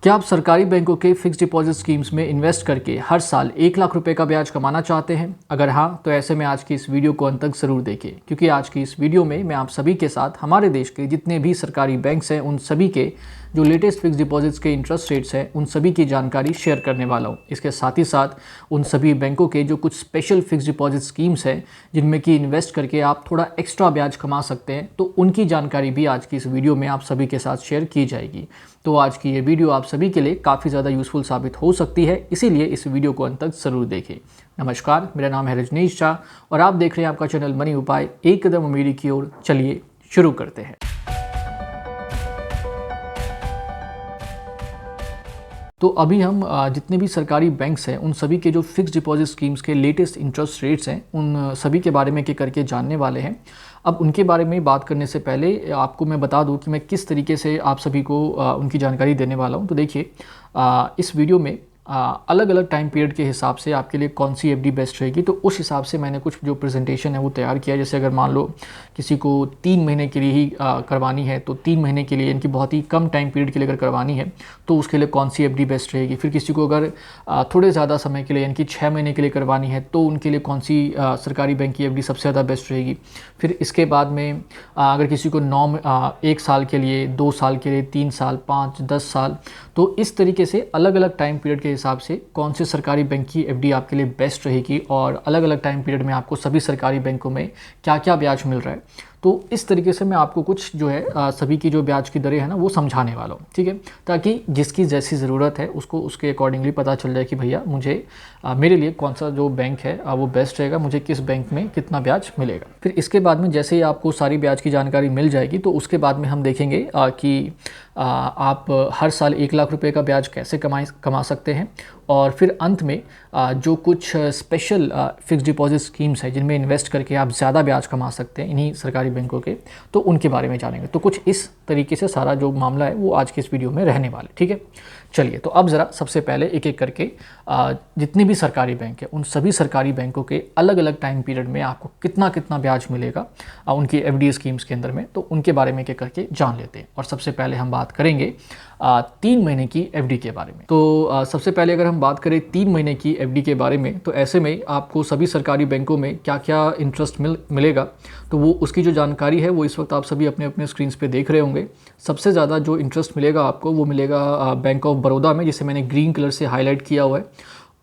क्या आप सरकारी बैंकों के फिक्स डिपॉजिट स्कीम्स में इन्वेस्ट करके हर साल 1 लाख रुपए का ब्याज कमाना चाहते हैं? अगर हाँ, तो ऐसे में आज की इस वीडियो को अंत तक ज़रूर देखें, क्योंकि आज की इस वीडियो में मैं आप सभी के साथ हमारे देश के जितने भी सरकारी बैंक्स हैं उन सभी के जो लेटेस्ट फिक्स डिपॉजिट्स के इंटरेस्ट रेट्स हैं उन सभी की जानकारी शेयर करने वाला हूँ। इसके साथ ही साथ उन सभी बैंकों के जो कुछ स्पेशल फिक्स डिपॉजिट स्कीम्स हैं जिनमें कि इन्वेस्ट करके आप थोड़ा एक्स्ट्रा ब्याज कमा सकते हैं, तो उनकी जानकारी भी आज की इस वीडियो में आप सभी के साथ शेयर की जाएगी। तो आज की ये वीडियो आप सभी के लिए काफ़ी ज़्यादा यूज़फुल साबित हो सकती है, इसीलिए इस वीडियो को अंत तक ज़रूर देखें। नमस्कार, मेरा नाम है रजनीश शाह और आप देख रहे हैं आपका चैनल मनी उपाय, एक कदम अमीरी की ओर। चलिए शुरू करते हैं। तो अभी हम जितने भी सरकारी बैंक्स हैं उन सभी के जो फिक्स डिपॉजिट स्कीम्स के लेटेस्ट इंटरेस्ट रेट्स हैं उन सभी के बारे में करके जानने वाले हैं। अब उनके बारे में बात करने से पहले आपको मैं बता दूं कि मैं किस तरीके से आप सभी को उनकी जानकारी देने वाला हूं। तो देखिए, इस वीडियो में अलग अलग टाइम पीरियड के हिसाब से आपके लिए कौन सी एफडी बेस्ट रहेगी, तो उस हिसाब से मैंने कुछ जो प्रेजेंटेशन है वो तैयार किया है। जैसे अगर मान लो किसी को 3 महीने के लिए ही करवानी है, तो 3 महीने के लिए यानी कि बहुत ही कम टाइम पीरियड के लिए अगर करवानी है तो उसके लिए कौन सी एफडी बेस्ट रहेगी। फिर किसी को अगर थोड़े ज़्यादा समय के लिए यानी कि 6 महीने के लिए करवानी है तो उनके लिए कौन सी सरकारी बैंक की एफडी सबसे ज़्यादा बेस्ट रहेगी। फिर इसके बाद में अगर किसी को 1 साल के लिए, 2 साल के लिए, 3 साल, 5, 10 साल, तो इस तरीके से अलग अलग टाइम पीरियड के हिसाब से कौन से सरकारी बैंक की एफडी आपके लिए बेस्ट रहेगी और अलग अलग टाइम पीरियड में आपको सभी सरकारी बैंकों में क्या क्या ब्याज मिल रहा है। तो इस तरीके से मैं आपको कुछ जो है सभी की जो ब्याज की दरें हैं ना वो समझाने वाला हूँ, ठीक है, ताकि जिसकी जैसी ज़रूरत है उसको उसके अकॉर्डिंगली पता चल जाए कि भैया मुझे मेरे लिए कौन सा जो बैंक है वो बेस्ट रहेगा, मुझे किस बैंक में कितना ब्याज मिलेगा। फिर इसके बाद में जैसे ही आपको सारी ब्याज की जानकारी मिल जाएगी तो उसके बाद में हम देखेंगे कि आप हर साल 1 लाख रुपए का ब्याज कैसे कमा सकते हैं। और फिर अंत में जो कुछ स्पेशल फिक्स डिपॉजिट स्कीम्स हैं जिनमें इन्वेस्ट करके आप ज़्यादा ब्याज कमा सकते हैं इन्हीं सरकारी बैंकों के, तो उनके बारे में जानेंगे। तो कुछ इस तरीके से सारा जो मामला है वो आज के इस वीडियो में रहने वाले, ठीक है। चलिए, तो अब ज़रा सबसे पहले एक एक करके जितनी भी सरकारी बैंक है उन सभी सरकारी बैंकों के अलग अलग टाइम पीरियड में आपको कितना कितना ब्याज मिलेगा उनकी एफडी स्कीम्स के अंदर में, तो उनके बारे में एक एक करके जान लेते हैं। और सबसे पहले हम बात करेंगे 3 महीने की एफडी के बारे में। तो सबसे पहले अगर हम बात करें 3 महीने की एफडी के बारे में, तो ऐसे में आपको सभी सरकारी बैंकों में क्या क्या इंटरेस्ट मिलेगा, तो वो उसकी जो जानकारी है वो इस वक्त आप सभी अपने अपने स्क्रीन्स पे देख रहे होंगे। सबसे ज़्यादा जो इंटरेस्ट मिलेगा आपको वो मिलेगा बैंक ऑफ बड़ौदा में, जिसे मैंने ग्रीन कलर से हाईलाइट किया हुआ है।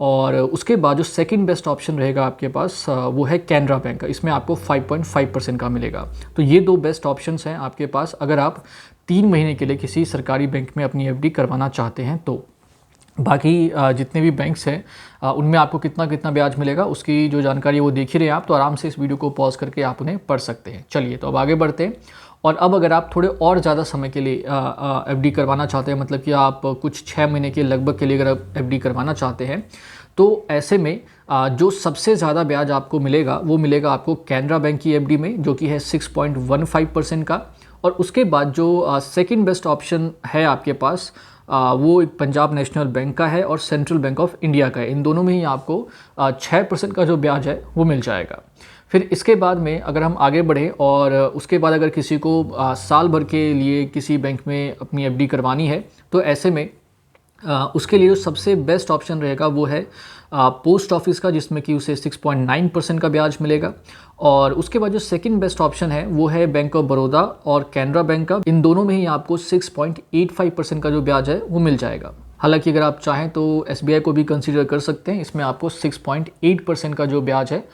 और उसके बाद जो सेकंड बेस्ट ऑप्शन रहेगा आपके पास वो है कैनरा बैंक का, इसमें आपको 5.5% का मिलेगा। तो ये 2 बेस्ट ऑप्शंस हैं आपके पास अगर आप 3 महीने के लिए किसी सरकारी बैंक में अपनी एफडी करवाना चाहते हैं। तो बाकी जितने भी बैंक्स हैं उनमें आपको कितना कितना ब्याज मिलेगा उसकी जो जानकारी है वो देख ही रहे हैं आप, तो आराम से इस वीडियो को पॉज करके आप उन्हें पढ़ सकते हैं। चलिए, तो अब आगे बढ़ते हैं। और अब अगर आप थोड़े और ज़्यादा समय के लिए एफडी करवाना चाहते हैं, मतलब कि आप कुछ 6 महीने के लगभग के लिए अगर आप एफडी करवाना चाहते हैं, तो ऐसे में जो सबसे ज़्यादा ब्याज आपको मिलेगा वो मिलेगा आपको कैनरा बैंक की एफडी में, जो कि है 6.15% का। और उसके बाद जो सेकंड बेस्ट ऑप्शन है आपके पास वो एक पंजाब नेशनल बैंक का है और सेंट्रल बैंक ऑफ इंडिया का है। इन दोनों में ही आपको 6% का जो ब्याज है वो मिल जाएगा। फिर इसके बाद में अगर हम आगे बढ़ें और उसके बाद अगर किसी को साल भर के लिए किसी बैंक में अपनी एफडी करवानी है, तो ऐसे में उसके लिए जो सबसे बेस्ट ऑप्शन रहेगा वो है पोस्ट ऑफिस का, जिसमें कि उसे 6.9% का ब्याज मिलेगा। और उसके बाद जो सेकंड बेस्ट ऑप्शन है वो है बैंक ऑफ बड़ौदा और कैनरा बैंक का। इन दोनों में ही आपको 6.85% का जो ब्याज है वो मिल जाएगा। हालांकि अगर आप चाहें तो SBI को भी कंसीडर कर सकते हैं, इसमें आपको 6.8% का जो ब्याज है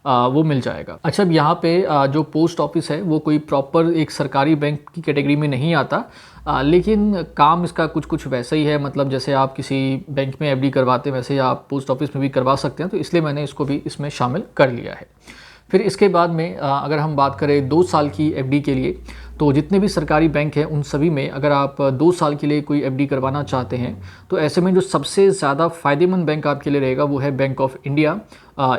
वो मिल जाएगा। अच्छा, अब यहाँ पे जो पोस्ट ऑफिस है वो कोई प्रॉपर एक सरकारी बैंक की कैटेगरी में नहीं आता, लेकिन काम इसका कुछ कुछ वैसा ही है। मतलब जैसे आप किसी बैंक में एफडी करवाते हैं वैसे ही आप पोस्ट ऑफिस में भी करवा सकते हैं, तो इसलिए मैंने इसको भी इसमें शामिल कर लिया है। फिर इसके बाद में अगर हम बात करें 2 साल की एफडी के लिए, तो जितने भी सरकारी बैंक हैं उन सभी में अगर आप 2 साल के लिए कोई एफडी करवाना चाहते हैं, तो ऐसे में जो सबसे ज़्यादा फ़ायदेमंद बैंक आपके लिए रहेगा वो है बैंक ऑफ इंडिया।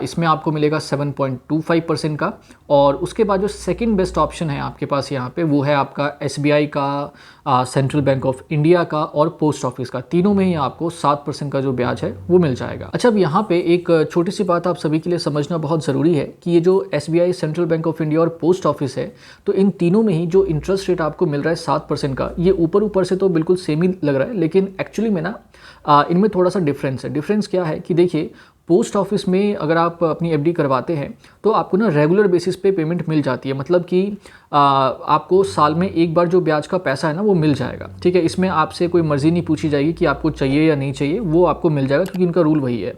इसमें आपको मिलेगा 7.25% का। और उसके बाद जो सेकंड बेस्ट ऑप्शन है आपके पास यहाँ पे वो है आपका SBI का, सेंट्रल बैंक ऑफ इंडिया का और पोस्ट ऑफिस का। तीनों में ही आपको 7% का जो ब्याज है वो मिल जाएगा। अच्छा, अब यहाँ पे एक छोटी सी बात आप सभी के लिए समझना बहुत ज़रूरी है कि ये जो SBI, central bank of India और पोस्ट ऑफिस है, तो इन तीनों में ही जो इंटरेस्ट रेट आपको मिल रहा है 7% का, ये ऊपर ऊपर से तो बिल्कुल सेम ही लग रहा है, लेकिन एक्चुअली में ना इनमें थोड़ा सा डिफरेंस है। डिफरेंस क्या है कि देखिए, पोस्ट ऑफिस में अगर आप अपनी एफडी करवाते हैं तो आपको ना रेगुलर बेसिस पे पेमेंट मिल जाती है, मतलब कि आपको साल में एक बार जो ब्याज का पैसा है ना वो मिल जाएगा, ठीक है। इसमें आपसे कोई मर्ज़ी नहीं पूछी जाएगी कि आपको चाहिए या नहीं चाहिए, वो आपको मिल जाएगा क्योंकि इनका रूल वही है।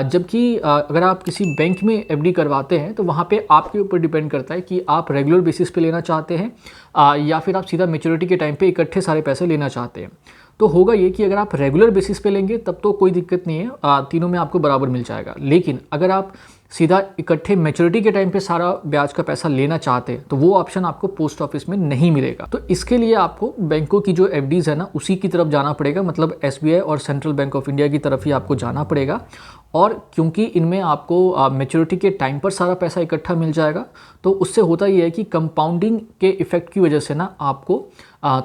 जबकि अगर आप किसी बैंक में एफडी करवाते हैं तो वहाँ पे आपके ऊपर डिपेंड करता है कि आप रेगुलर बेसिस पे लेना चाहते हैं या फिर आप सीधा मैच्योरिटी के टाइम पे इकट्ठे सारे पैसे लेना चाहते हैं। तो होगा ये कि अगर आप रेगुलर बेसिस पे लेंगे तब तो कोई दिक्कत नहीं है, तीनों में आपको बराबर मिल जाएगा। लेकिन अगर आप सीधा इकट्ठे मैच्योरिटी के टाइम पे सारा ब्याज का पैसा लेना चाहते हैं तो वो ऑप्शन आपको पोस्ट ऑफिस में नहीं मिलेगा। तो इसके लिए आपको बैंकों की जो एफडीज़ है ना उसी की तरफ जाना पड़ेगा, मतलब एसबीआई और सेंट्रल बैंक ऑफ इंडिया की तरफ ही आपको जाना पड़ेगा। और क्योंकि इनमें आपको मैच्योरिटी के टाइम पर सारा पैसा इकट्ठा मिल जाएगा, तो उससे होता ये है कि कंपाउंडिंग के इफ़ेक्ट की वजह से ना आपको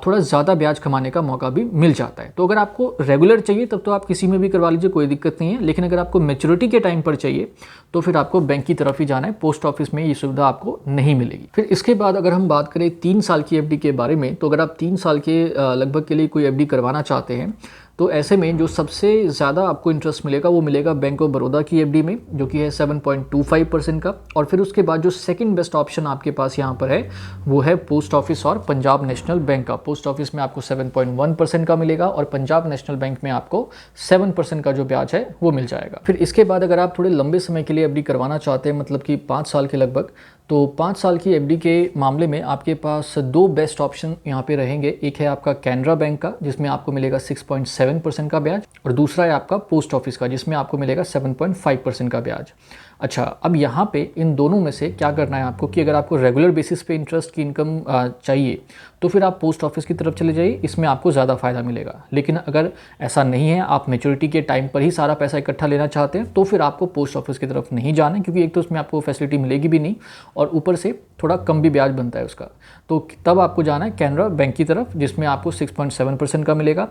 थोड़ा ज़्यादा ब्याज कमाने का मौका भी मिल जाता है। तो अगर आपको रेगुलर चाहिए तब तो आप किसी में भी करवा लीजिए, कोई दिक्कत नहीं है। लेकिन अगर आपको मैच्योरिटी के टाइम पर चाहिए तो फिर आपको बैंक की तरफ ही जाना है, पोस्ट ऑफिस में ये सुविधा आपको नहीं मिलेगी। फिर इसके बाद अगर हम बात करें 3 साल की एफडी के बारे में, तो अगर आप 3 साल के लगभग के लिए कोई एफडी करवाना चाहते हैं तो ऐसे में जो सबसे ज़्यादा आपको इंटरेस्ट मिलेगा वो मिलेगा बैंक ऑफ बड़ौदा की एफडी में, जो कि है 7.25% का। और फिर उसके बाद जो सेकंड बेस्ट ऑप्शन आपके पास यहाँ पर है वो है पोस्ट ऑफिस और पंजाब नेशनल बैंक का। पोस्ट ऑफिस में आपको 7.1% का मिलेगा और पंजाब नेशनल बैंक में आपको 7% का जो ब्याज है वो मिल जाएगा। फिर इसके बाद अगर आप थोड़े लंबे समय के लिए एफडी करवाना चाहते हैं, मतलब कि 5 साल के लगभग, तो 5 साल की एफडी के मामले में आपके पास 2 बेस्ट ऑप्शन यहाँ पे रहेंगे। एक है आपका कैनरा बैंक का जिसमें आपको मिलेगा 6.7% का ब्याज, और दूसरा है आपका पोस्ट ऑफिस का जिसमें आपको मिलेगा 7.5% का ब्याज। अच्छा, अब यहाँ पे इन दोनों में से क्या करना है आपको कि अगर आपको रेगुलर बेसिस पे इंटरेस्ट की इनकम चाहिए तो फिर आप पोस्ट ऑफिस की तरफ चले जाइए, इसमें आपको ज़्यादा फ़ायदा मिलेगा। लेकिन अगर ऐसा नहीं है, आप मैच्योरिटी के टाइम पर ही सारा पैसा इकट्ठा लेना चाहते हैं, तो फिर आपको पोस्ट ऑफिस की तरफ नहीं जाना है, क्योंकि एक तो उसमें आपको फैसिलिटी मिलेगी भी नहीं और ऊपर से थोड़ा कम भी ब्याज बनता है उसका। तो तब आपको जाना है कैनरा बैंक की तरफ जिसमें आपको 6.7% का मिलेगा।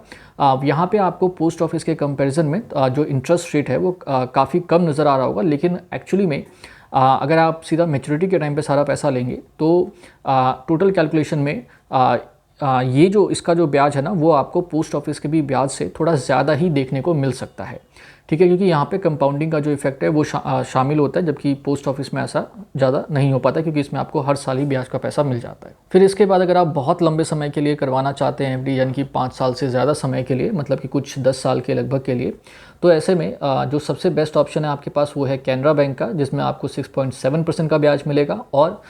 यहाँ पे आपको पोस्ट ऑफिस के कंपैरिजन में जो इंटरेस्ट रेट है वो काफ़ी कम नज़र आ रहा होगा, लेकिन एक्चुअली में अगर आप सीधा मैच्योरिटी के टाइम पे सारा पैसा लेंगे तो टोटल कैलकुलेशन में ये जो इसका जो ब्याज है ना वो आपको पोस्ट ऑफिस के भी ब्याज से थोड़ा ज़्यादा ही देखने को मिल सकता है, ठीक है, क्योंकि यहाँ पे कंपाउंडिंग का जो इफेक्ट है वो शामिल होता है, जबकि पोस्ट ऑफिस में ऐसा ज़्यादा नहीं हो पाता क्योंकि इसमें आपको हर साल ही ब्याज का पैसा मिल जाता है। फिर इसके बाद अगर आप बहुत लंबे समय के लिए करवाना चाहते हैं एफडी, यानी कि 5 साल से ज़्यादा समय के लिए, मतलब कि कुछ 10 साल के लगभग के लिए, तो ऐसे में जो सबसे बेस्ट ऑप्शन है आपके पास वो है कैनरा बैंक का जिसमें आपको 6.7% का ब्याज मिलेगा। और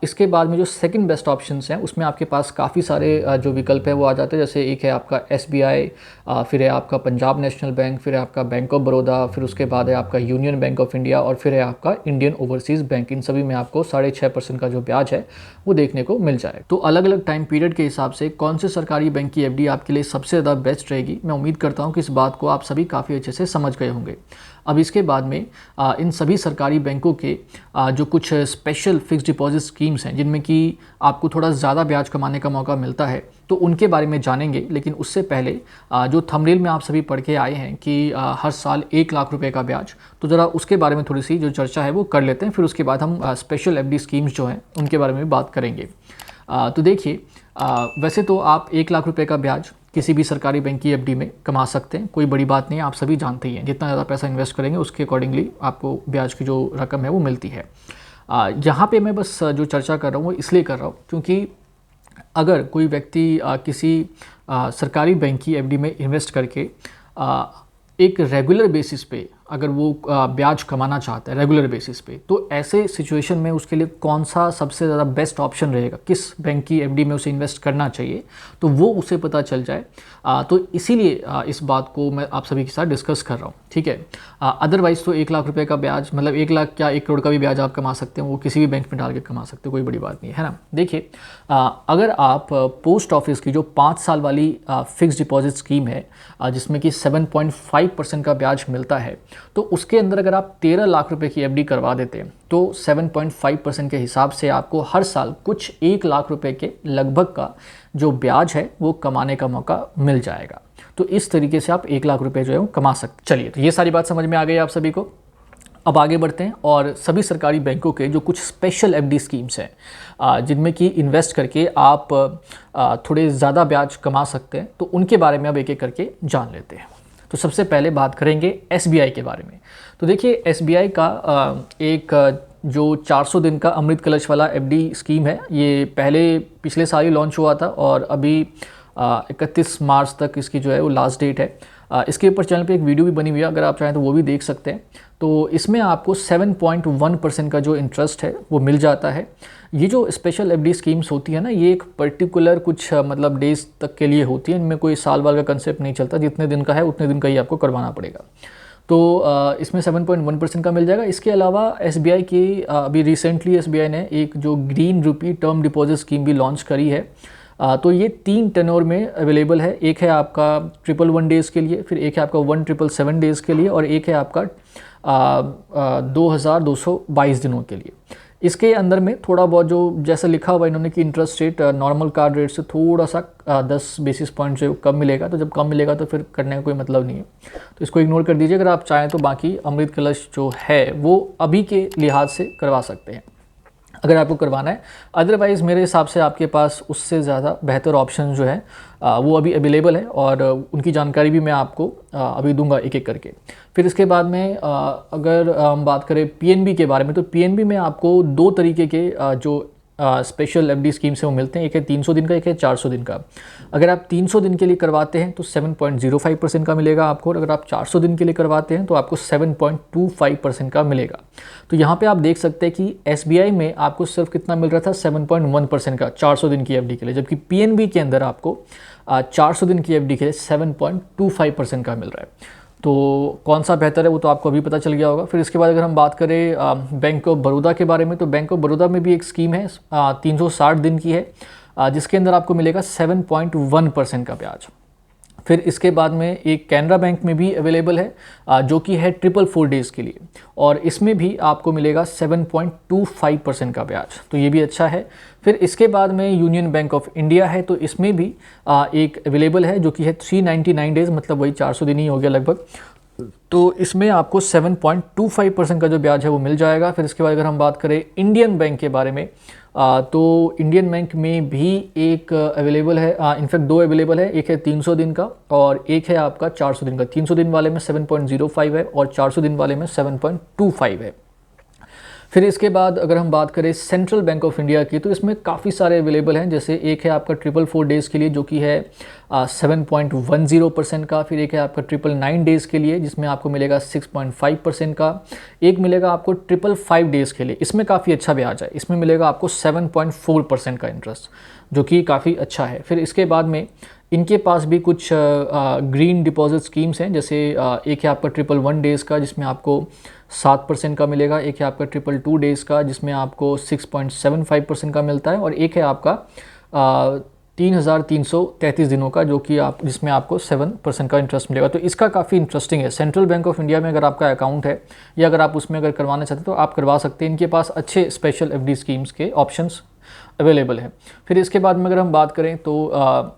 इसके बाद में जो सेकंड बेस्ट ऑप्शंस हैं उसमें आपके पास काफ़ी सारे जो विकल्प है वो आ जाते हैं। जैसे एक है आपका एसबीआई, फिर है आपका पंजाब नेशनल बैंक, फिर है आपका बैंक ऑफ बड़ौदा, फिर उसके बाद है आपका यूनियन बैंक ऑफ इंडिया और फिर है आपका इंडियन ओवरसीज़ बैंक। इन सभी में आपको 6.5% का जो ब्याज है वो देखने को मिल जाएगा। तो अलग अलग टाइम पीरियड के हिसाब से कौन से सरकारी बैंक की एफडी आपके लिए सबसे ज़्यादा बेस्ट रहेगी, मैं उम्मीद करता हूँ कि इस बात को आप सभी काफ़ी अच्छे से समझ गए होंगे। अब इसके बाद में इन सभी सरकारी बैंकों के जो कुछ स्पेशल फिक्स्ड डिपॉजिट स्कीम्स हैं जिनमें कि आपको थोड़ा ज़्यादा ब्याज कमाने का मौका मिलता है, तो उनके बारे में जानेंगे। लेकिन उससे पहले जो थंबनेल में आप सभी पढ़ के आए हैं कि हर साल 1 लाख रुपए का ब्याज, तो ज़रा उसके बारे में थोड़ी सी जो चर्चा है वो कर लेते हैं। फिर उसके बाद हम स्पेशल एफडी स्कीम्स जो हैं उनके बारे में भी बात करेंगे। तो देखिए, वैसे तो आप 1 लाख रुपए का ब्याज किसी भी सरकारी बैंक की एफडी में कमा सकते हैं, कोई बड़ी बात नहीं है, आप सभी जानते ही हैं। जितना ज़्यादा पैसा इन्वेस्ट करेंगे उसके अकॉर्डिंगली आपको ब्याज की जो रकम है वो मिलती है। यहाँ पे मैं बस जो चर्चा कर रहा हूँ वो इसलिए कर रहा हूँ क्योंकि अगर कोई व्यक्ति किसी सरकारी बैंक की एफडी में इन्वेस्ट करके एक रेगुलर बेसिस पे अगर वो ब्याज कमाना चाहता है रेगुलर बेसिस पे, तो ऐसे सिचुएशन में उसके लिए कौन सा सबसे ज़्यादा बेस्ट ऑप्शन रहेगा, किस बैंक की एफडी में उसे इन्वेस्ट करना चाहिए, तो वो उसे पता चल जाए। तो इसीलिए इस बात को मैं आप सभी के साथ डिस्कस कर रहा हूँ, ठीक है। अदरवाइज़ तो 1 लाख रुपए का ब्याज, मतलब 1 लाख क्या 1 करोड़ का भी ब्याज आप कमा सकते हैं, वो किसी भी बैंक में डाल के कमा सकते हो, कोई बड़ी बात नहीं है ना। देखिए, अगर आप पोस्ट ऑफिस की जो 5 साल वाली फिक्स्ड डिपॉजिट स्कीम है जिसमें कि 7.5% का ब्याज मिलता है, तो उसके अंदर अगर आप 13 लाख रुपए की एफडी करवा देते हैं तो 7.5% के हिसाब से आपको हर साल कुछ 1 लाख रुपए के लगभग का जो ब्याज है वो कमाने का मौका मिल जाएगा। तो इस तरीके से आप 1 लाख रुपए जो है वो कमा सकते। चलिए, तो ये सारी बात समझ में आ गई आप सभी को। अब आगे बढ़ते हैं और सभी सरकारी बैंकों के जो कुछ स्पेशल एफडी स्कीम्स हैं जिनमें कि इन्वेस्ट करके आप थोड़े ज़्यादा ब्याज कमा सकते हैं, तो उनके बारे में अब एक एक करके जान लेते हैं। तो सबसे पहले बात करेंगे एसबीआई के बारे में। तो देखिए एसबीआई का एक जो 400 दिन का अमृत कलश वाला एफडी स्कीम है, ये पिछले साल ही लॉन्च हुआ था और अभी 31 मार्च तक इसकी जो है वो लास्ट डेट है। इसके ऊपर चैनल पे एक वीडियो भी बनी हुई है, अगर आप चाहें तो वो भी देख सकते हैं। तो इसमें आपको 7.1% का जो इंटरेस्ट है वो मिल जाता है। ये जो स्पेशल एफडी स्कीम्स होती है ना, ये एक पर्टिकुलर कुछ मतलब डेज तक के लिए होती है, इनमें कोई साल वाल का कंसेप्ट नहीं चलता, जितने दिन का है उतने दिन का ही आपको करवाना पड़ेगा। तो इसमें 7.1% का मिल जाएगा। इसके अलावा एसबीआई की अभी रिसेंटली एसबीआई ने एक जो green rupee term deposit scheme भी लॉन्च करी है। तो ये 3 टेन्योर में अवेलेबल है। एक है आपका 111 डेज़ के लिए, फिर एक है आपका 1777 डेज़ के लिए और एक है आपका 2222 दिनों के लिए। इसके अंदर में थोड़ा बहुत जो जैसा लिखा हुआ इन्होंने कि interest rate normal card rate से थोड़ा सा 10 बेसिस पॉइंट जो कम मिलेगा। तो जब कम मिलेगा तो फिर करने का कोई मतलब नहीं है, तो इसको इग्नोर कर दीजिए। अगर आप चाहें तो बाकी अमृत कलश जो है वो अभी के लिहाज से करवा सकते हैं अगर आपको करवाना है। अदरवाइज़ मेरे हिसाब से आपके पास उससे ज़्यादा बेहतर ऑप्शन जो है वो अभी अवेलेबल है और उनकी जानकारी भी मैं आपको अभी दूंगा एक एक करके। फिर इसके बाद में अगर हम बात करें पीएनबी के बारे में, तो पीएनबी में आपको 2 तरीके के जो स्पेशल एफडी स्कीम से वो मिलते हैं। एक है 300 दिन का, एक है 400 दिन का। अगर आप 300 दिन के लिए करवाते हैं तो 7.05% का मिलेगा आपको, और अगर आप 400 दिन के लिए करवाते हैं तो आपको 7.25% का मिलेगा। तो यहाँ पे आप देख सकते हैं कि एसबीआई में आपको सिर्फ कितना मिल रहा था, 7.1% का 400 दिन की एफडी के लिए, जबकि पीएनबी के अंदर आपको 400 दिन की एफडी के लिए 7.25% का मिल रहा है। तो कौन सा बेहतर है वो तो आपको अभी पता चल गया होगा। फिर इसके बाद अगर हम बात करें बैंक ऑफ बड़ौदा के बारे में, तो बैंक ऑफ बड़ौदा में भी एक स्कीम है 360 दिन की है, जिसके अंदर आपको मिलेगा 7.1% का ब्याज। फिर इसके बाद में एक कैनरा बैंक में भी अवेलेबल है जो कि है 444 डेज़ के लिए, और इसमें भी आपको मिलेगा 7.25% का ब्याज, तो ये भी अच्छा है। फिर इसके बाद में यूनियन बैंक ऑफ इंडिया है, तो इसमें भी एक अवेलेबल है जो कि है 399 डेज़, मतलब वही 400 दिन ही हो गया लगभग। तो इसमें आपको 7.25% का जो ब्याज है वो मिल जाएगा। फिर इसके बाद अगर हम बात करें इंडियन बैंक के बारे में, तो इंडियन बैंक में भी एक अवेलेबल है, इनफैक्ट 2 अवेलेबल है। एक है 300 दिन का और एक है आपका 400 दिन का। 300 दिन वाले में 7.05 है और 400 दिन वाले में 7.25 है। फिर इसके बाद अगर हम बात करें सेंट्रल बैंक ऑफ इंडिया की, तो इसमें काफ़ी सारे अवेलेबल हैं। जैसे एक है आपका 444 डेज़ के लिए जो कि है 7.10% का। फिर एक है आपका 999 डेज़ के लिए जिसमें आपको मिलेगा 6.5% का। एक मिलेगा आपको 555 डेज़ के लिए, इसमें काफ़ी अच्छा ब्याज है, इसमें मिलेगा आपको 7.4% का इंटरेस्ट, जो कि काफ़ी अच्छा है। फिर इसके बाद में इनके पास भी कुछ ग्रीन डिपॉजिट स्कीम्स हैं। जैसे एक है आपका 111 डेज़ का जिसमें आपको 7% का मिलेगा, एक है आपका 222 डेज़ का जिसमें आपको 6.75% का मिलता है, और एक है आपका 3333 दिनों का जो कि जिसमें आपको 7% का इंटरेस्ट मिलेगा। तो इसका काफ़ी इंटरेस्टिंग है। सेंट्रल बैंक ऑफ इंडिया में अगर आपका अकाउंट है या अगर आप उसमें अगर करवाना चाहते हैं तो आप करवा सकते हैं। इनके पास अच्छे स्पेशल एफडी स्कीम्स के ऑप्शंस अवेलेबल हैं। फिर इसके बाद में अगर हम बात करें तो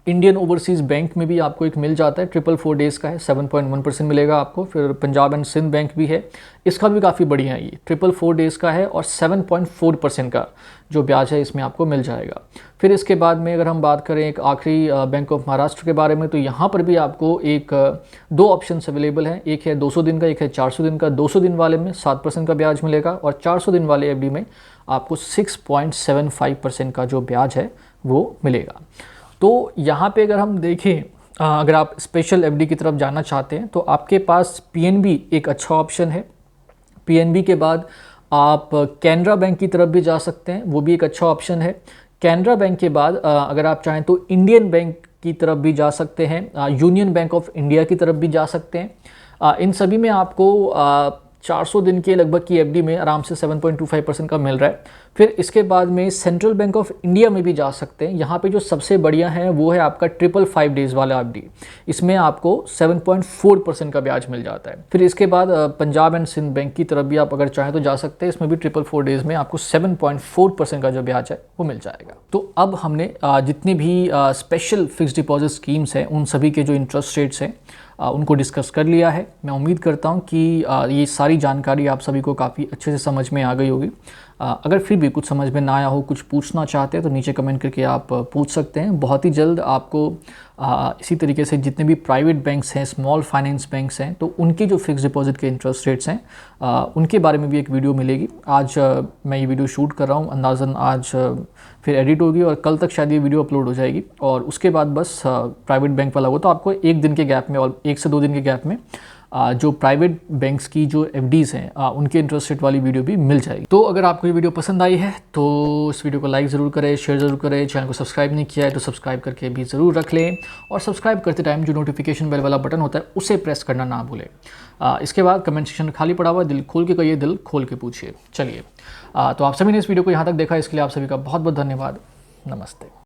इंडियन ओवरसीज़ बैंक में भी आपको एक मिल जाता है, 444 डेज़ का है, 7.1% मिलेगा आपको। फिर पंजाब एंड सिंध बैंक भी है, इसका भी काफ़ी बढ़िया है, ये 444 डेज़ का है और 7.4% का जो ब्याज है इसमें आपको मिल जाएगा। फिर इसके बाद में अगर हम बात करें एक आखिरी बैंक ऑफ महाराष्ट्र के बारे में, तो यहाँ पर भी आपको एक 2 ऑप्शंस अवेलेबल हैं। एक है 200 दिन का, एक है 400 दिन का। 200 दिन वाले में 7% का ब्याज मिलेगा और 400 दिन वाले एफडी में आपको 6.75% का जो ब्याज है वो मिलेगा। तो यहाँ पे अगर हम देखें, अगर आप स्पेशल एफडी की तरफ जाना चाहते हैं तो आपके पास पीएनबी एक अच्छा ऑप्शन है। पीएनबी के बाद आप कैनरा बैंक की तरफ भी जा सकते हैं, वो भी एक अच्छा ऑप्शन है। कैनरा बैंक के बाद अगर आप चाहें तो इंडियन बैंक की तरफ भी जा सकते हैं, यूनियन बैंक ऑफ इंडिया की तरफ भी जा सकते हैं। इन सभी में आपको 400 दिन के लगभग की एफडी में आराम से 7.25% का मिल रहा है। फिर इसके बाद में सेंट्रल बैंक ऑफ इंडिया में भी जा सकते हैं। यहाँ पे जो सबसे बढ़िया है वो है आपका 555 डेज़ वाला एफडी, इसमें आपको 7.4% का ब्याज मिल जाता है। फिर इसके बाद पंजाब एंड सिंध बैंक की तरफ भी आप अगर चाहें तो जा सकते हैं, इसमें भी 444 डेज़ में आपको 7.4% का जो ब्याज है वो मिल जाएगा। तो अब हमने जितने भी स्पेशल फिक्स डिपॉजिट स्कीम्स हैं उन सभी के जो इंटरेस्ट रेट्स हैं उनको डिस्कस कर लिया है। मैं उम्मीद करता हूँ कि ये सारी जानकारी आप सभी को काफ़ी अच्छे से समझ में आ गई होगी। अगर फिर भी कुछ समझ में ना आया हो, कुछ पूछना चाहते हैं तो नीचे कमेंट करके आप पूछ सकते हैं। बहुत ही जल्द आपको इसी तरीके से जितने भी प्राइवेट बैंक्स हैं, स्मॉल फाइनेंस बैंक्स हैं, तो उनके जो फिक्स डिपॉजिट के इंटरेस्ट रेट्स हैं उनके बारे में भी एक वीडियो मिलेगी। आज मैं ये वीडियो शूट कर रहा हूँ, अंदाज़न आज फिर एडिट होगी और कल तक शायद ये वीडियो अपलोड हो जाएगी। और उसके बाद बस प्राइवेट बैंक वाला हो तो आपको एक दिन के गैप में और 1 से 2 दिन के गैप में जो प्राइवेट बैंक्स की जो एफडीज़ हैं उनके इंटरेस्ट रेट वाली वीडियो भी मिल जाएगी। तो अगर आपको ये वीडियो पसंद आई है तो इस वीडियो को लाइक ज़रूर करें, शेयर ज़रूर करें। चैनल को सब्सक्राइब नहीं किया है तो सब्सक्राइब करके भी ज़रूर रख लें, और सब्सक्राइब करते टाइम जो नोटिफिकेशन बेल वाला बटन होता है उसे प्रेस करना ना भूलें। इसके बाद कमेंट सेक्शन खाली पड़ा हुआ है, दिल खोल के कहिए, दिल खोल के पूछिए। चलिए, तो आप सभी ने इस वीडियो को यहाँ तक देखा, इसके लिए आप सभी का बहुत बहुत धन्यवाद। नमस्ते।